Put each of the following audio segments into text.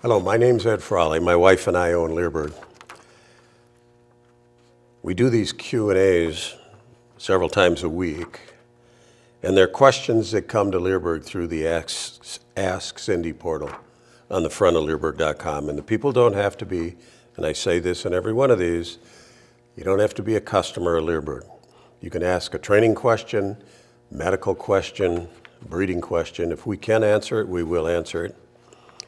Hello, my name's Ed Frawley. My wife and I own Leerburg. We do these Q&As several times a week, and they're questions that come to Leerburg through the Ask Cindy portal on the front of Leerburg.com. And the people don't have to be, and I say this in every one of these, you don't have to be a customer of Leerburg. You can ask a training question, medical question, breeding question. If we can answer it, we will answer it.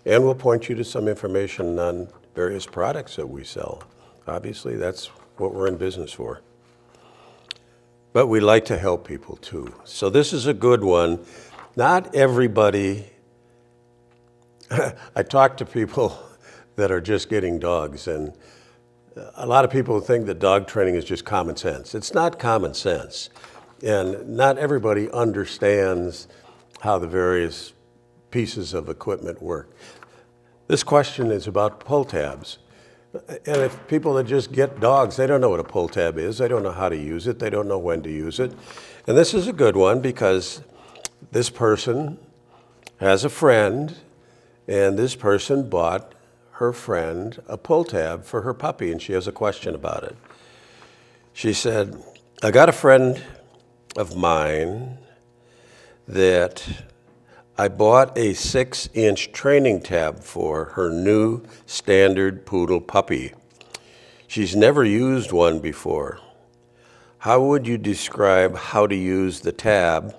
And we'll point you to some information on various products that we sell. Obviously, that's what we're in business for. But we like to help people too. So this is a good one. Not everybody, I talk to people that are just getting dogs, and a lot of people think that dog training is just common sense. It's not common sense. And not everybody understands how the various pieces of equipment work. This question is about pull tabs. And if people that just get dogs, they don't know what a pull tab is, they don't know how to use it, they don't know when to use it. And this is a good one because this person has a friend, and this person bought her friend a pull tab for her puppy, and she has a question about it. She said, I got a friend of mine that I bought a 6-inch training tab for her new standard poodle puppy. She's never used one before. How would you describe how to use the tab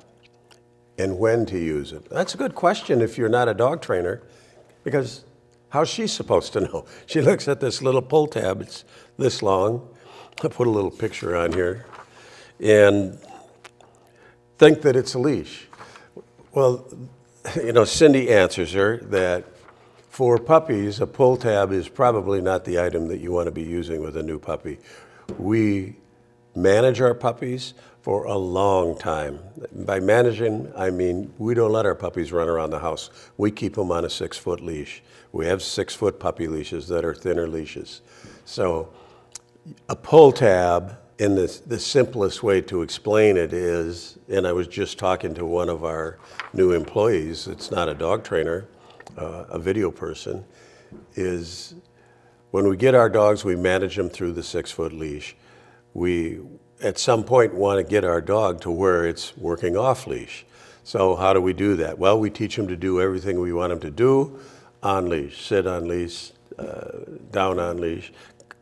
and when to use it? That's a good question if you're not a dog trainer, because how's she supposed to know? She looks at this little pull tab, it's this long. I'll put a little picture on here, and think that it's a leash. Well, you know, Cindy answers her that for puppies, a pull tab is probably not the item that you want to be using with a new puppy. We manage our puppies for a long time. By managing, I mean we don't let our puppies run around the house. We keep them on a 6-foot leash. We have 6-foot puppy leashes that are thinner leashes. So a pull tab, in the simplest way to explain it is, and I was just talking to one of our new employees, it's not a dog trainer, a video person, is when we get our dogs, we manage them through the 6-foot leash. We, at some point, want to get our dog to where it's working off leash. So how do we do that? Well, we teach them to do everything we want them to do on leash, sit on leash, down on leash,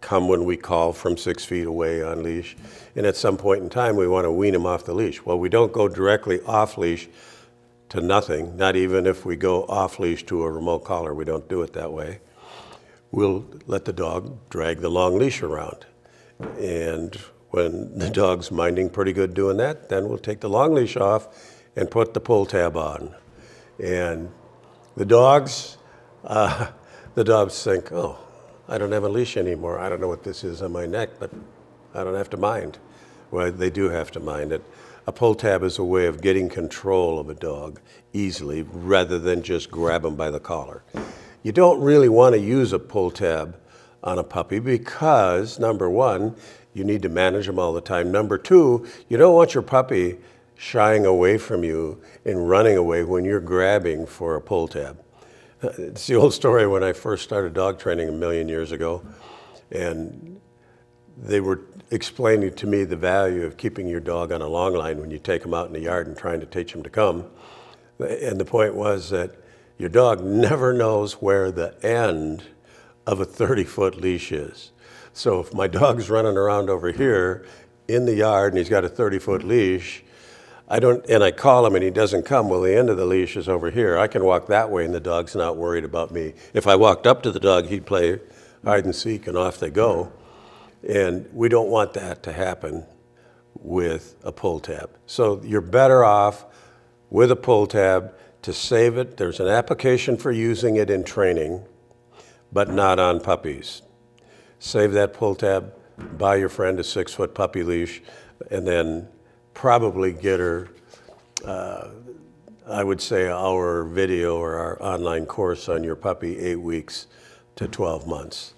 come when we call from 6 feet away on leash. And at some point in time, we want to wean them off the leash. Well, we don't go directly off leash to nothing, not even if we go off leash to a remote collar. We don't do it that way. We'll let the dog drag the long leash around. And when the dog's minding pretty good doing that, then we'll take the long leash off and put the pull tab on. And the dogs think, oh, I don't have a leash anymore. I don't know what this is on my neck, but I don't have to mind. Well, they do have to mind it. A pull tab is a way of getting control of a dog easily rather than just grab them by the collar. You don't really want to use a pull tab on a puppy because, number one, you need to manage them all the time. Number two, you don't want your puppy shying away from you and running away when you're grabbing for a pull tab. It's the old story when I first started dog training a million years ago, and they were explaining to me the value of keeping your dog on a long line when you take them out in the yard and trying to teach them to come. And the point was that your dog never knows where the end of a 30-foot leash is. So if my dog's running around over here in the yard and he's got a 30-foot leash, and I call him and he doesn't come, well, the end of the leash is over here. I can walk that way and the dog's not worried about me. If I walked up to the dog, he'd play hide and seek and off they go. And we don't want that to happen with a pull tab. So you're better off with a pull tab to save it. There's an application for using it in training, but not on puppies. Save that pull tab, buy your friend a 6-foot puppy leash, and then probably get her, I would say, our video or our online course on your puppy 8 weeks to 12 months.